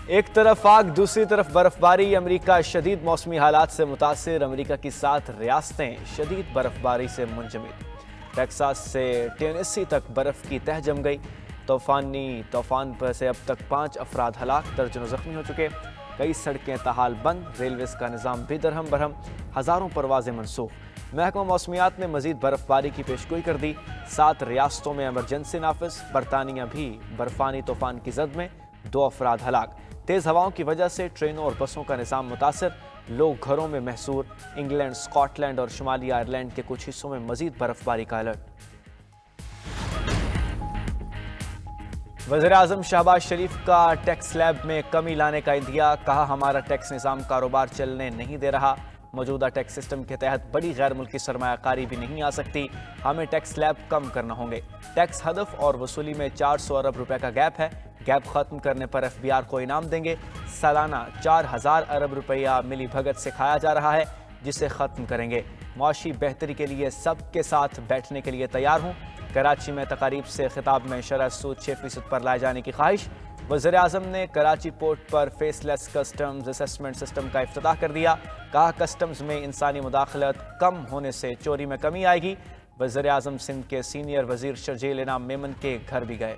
ایک طرف آگ دوسری طرف برفباری، امریکہ شدید موسمی حالات سے متاثر، امریکہ کی 7 ریاستیں شدید برفباری سے منجمد۔ ٹیکساس سے ٹینیسی تک برف کی تہ جم گئی۔ طوفان پر سے اب تک 5 افراد ہلاک، درجنوں زخمی ہو چکے۔ کئی سڑکیں تاحال بند، ریلویز کا نظام بھی درہم برہم، ہزاروں پروازیں منسوخ۔ محکمہ موسمیات نے مزید برفباری کی پیشگوئی کر دی۔ 7 ریاستوں میں ایمرجنسی نافذ، برطانیہ بھی برفانی طوفان کی زد میں، 2 افراد ہلاک۔ تیز ہواؤں کی وجہ سے ٹرینوں اور بسوں کا نظام متاثر، لوگ گھروں میں محصور۔ انگلینڈ، اسکاٹ لینڈ اور شمالی آئرلینڈ کے کچھ حصوں میں مزید برفباری کا الرٹ۔ وزیراعظم شہباز شریف کا ٹیکس سلیب میں کمی لانے کا عندیہ، کہا ہمارا ٹیکس نظام کاروبار چلنے نہیں دے رہا، موجودہ ٹیکس سسٹم کے تحت بڑی غیر ملکی سرمایہ کاری بھی نہیں آ سکتی، ہمیں ٹیکس سلیب کم کرنا ہوں گے۔ ٹیکس ہدف اور وصولی میں 400 ارب روپے کا گیپ ہے، گیپ ختم کرنے پر ایف بی آر کو انعام دیں گے۔ سالانہ 4000 ارب روپیہ ملی بھگت سے کھایا جا رہا ہے، جسے ختم کریں گے۔ معاشی بہتری کے لیے سب کے ساتھ بیٹھنے کے لیے تیار ہوں۔ کراچی میں تقاریب سے خطاب میں شرح سود 6% پر لائے جانے کی خواہش۔ وزیر اعظم نے کراچی پورٹ پر فیس لیس کسٹمز اسسمنٹ سسٹم کا افتتاح کر دیا، کہا کسٹمز میں انسانی مداخلت کم ہونے سے چوری میں کمی آئے گی۔ وزیر اعظم سندھ کے سینئر وزیر شرجیل انعام میمن کے گھر بھی گئے۔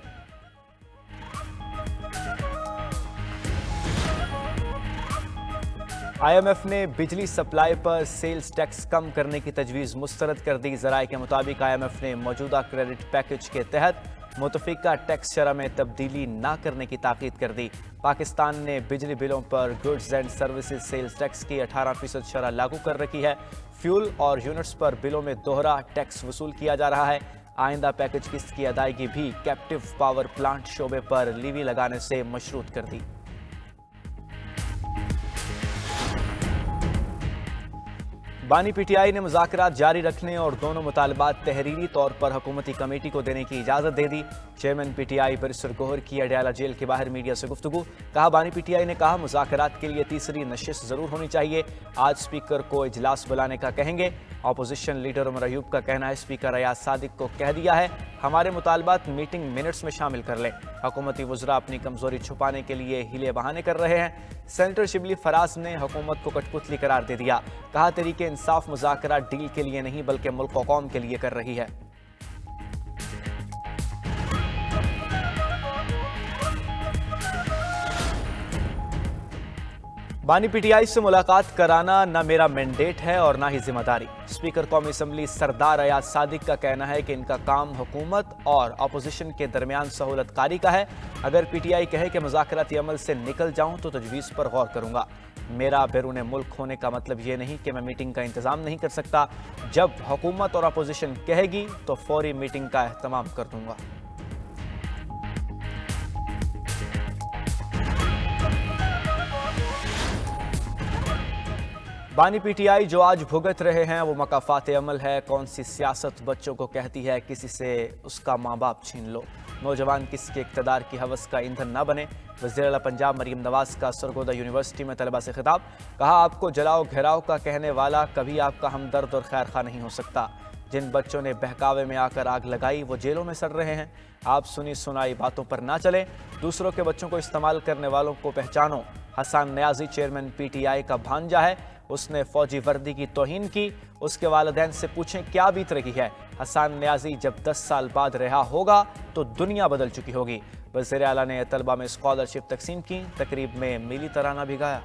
آئی ایم ایف نے بجلی سپلائی پر سیلز ٹیکس کم کرنے کی تجویز مسترد کر دی۔ ذرائع کے مطابق آئی ایم ایف نے موجودہ کریڈٹ پیکج کے تحت متفقہ ٹیکس شرح میں تبدیلی نہ کرنے کی تاکید کر دی۔ پاکستان نے بجلی بلوں پر goods and services sales tax کی 18% شرح لاگو کر رکھی ہے۔ فیول اور یونٹس پر بلوں میں دوہرا ٹیکس وصول کیا جا رہا ہے۔ آئندہ پیکج قسط کی ادائیگی بھی کیپٹیو پاور پلانٹ شعبے پر لیوی لگانے سے مشروط کر دی۔ بانی پی ٹی آئی نے مذاکرات جاری رکھنے اور دونوں مطالبات تحریری طور پر حکومتی کمیٹی کو دینے کی اجازت دے دی۔ Chairman P T I barrister Gohar کی اڈیالہ جیل کے باہر میڈیا سے گفتگو، کہا بانی پی ٹی آئی نے کہا مذاکرات کے لیے تیسری نشست ضرور ہونی چاہیے، آج سپیکر کو اجلاس بلانے کا کہیں گے۔ اپوزیشن لیڈر عمر ایوب کا کہنا ہے سپیکر ایاز صادق کو کہہ دیا ہے ہمارے مطالبات میٹنگ منٹس میں شامل کر لیں، حکومتی وزراء اپنی کمزوری چھپانے کے لیے ہیلے بہانے کر رہے ہیں۔ سینیٹر شبلی فراز نے حکومت کو کٹ پتلی قرار دے دیا، کہا تحریک انصاف مذاکرات ڈیل کے لیے نہیں بلکہ ملک و قوم کے لیے کر رہی ہے۔ بانی پی ٹی آئی سے ملاقات کرانا نہ میرا مینڈیٹ ہے اور نہ ہی ذمہ داری۔ اسپیکر قومی اسمبلی سردار ایاز صادق کا کہنا ہے کہ ان کا کام حکومت اور اپوزیشن کے درمیان سہولت کاری کا ہے۔ اگر پی ٹی آئی کہے کہ مذاکراتی عمل سے نکل جاؤں تو تجویز پر غور کروں گا۔ میرا بیرون ملک ہونے کا مطلب یہ نہیں کہ میں میٹنگ کا انتظام نہیں کر سکتا، جب حکومت اور اپوزیشن کہے گی تو فوری میٹنگ کا اہتمام کر دوں گا۔ بانی پی ٹی آئی جو آج بھگت رہے ہیں وہ مکافات عمل ہے، کون سی سیاست بچوں کو کہتی ہے کسی سے اس کا ماں باپ چھین لو، نوجوان کسی کے اقتدار کی ہوس کا ایندھن نہ بنے۔ وزیر اعلیٰ پنجاب مریم نواز کا سرگودا یونیورسٹی میں طلبہ سے خطاب، کہا آپ کو جلاؤ گھیراؤ کا کہنے والا کبھی آپ کا ہمدرد اور خیر خواہ نہیں ہو سکتا۔ جن بچوں نے بہکاوے میں آ کر آگ لگائی وہ جیلوں میں سڑ رہے ہیں۔ آپ سنی سنائی باتوں پر نہ چلیں، دوسروں کے بچوں کو استعمال کرنے والوں کو پہچانو۔ حسان نیازی چیئرمین پی ٹی آئی کا بھانجا ہے، اس نے فوجی وردی کی توہین کی، اس کے والدین سے پوچھیں کیا بیت رہی ہے۔ حسان نیازی جب 10 سال بعد رہا ہوگا تو دنیا بدل چکی ہوگی۔ وزیر اعلیٰ نے طلبہ میں اسکالرشپ تقسیم کی، تقریب میں میلی ترانہ بھی گایا۔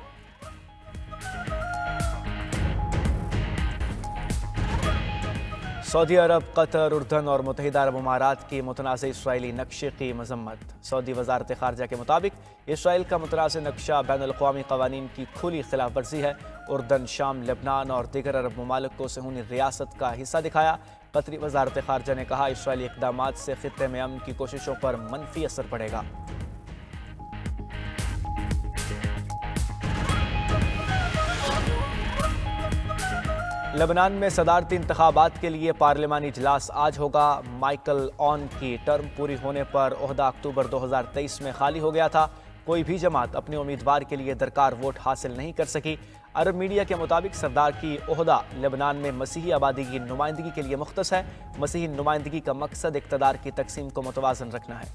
سعودی عرب، قطر، اردن اور متحدہ عرب امارات کی متنازع اسرائیلی نقشے کی مذمت۔ سعودی وزارت خارجہ کے مطابق اسرائیل کا متنازع نقشہ بین الاقوامی قوانین کی کھلی خلاف ورزی ہے۔ اردن، شام، لبنان اور دیگر عرب ممالک کو صہیونی ریاست کا حصہ دکھایا۔ قطری وزارت خارجہ نے کہا اسرائیلی اقدامات سے خطے میں امن کی کوششوں پر منفی اثر پڑے گا۔ لبنان میں صدارتی انتخابات کے لیے پارلیمانی اجلاس آج ہوگا۔ مائیکل اون کی ٹرم پوری ہونے پر عہدہ اکتوبر 2023 میں خالی ہو گیا تھا۔ کوئی بھی جماعت اپنے امیدوار کے لیے درکار ووٹ حاصل نہیں کر سکی۔ عرب میڈیا کے مطابق سردار کی عہدہ لبنان میں مسیحی آبادی کی نمائندگی کے لیے مختص ہے۔ مسیحی نمائندگی کا مقصد اقتدار کی تقسیم کو متوازن رکھنا ہے۔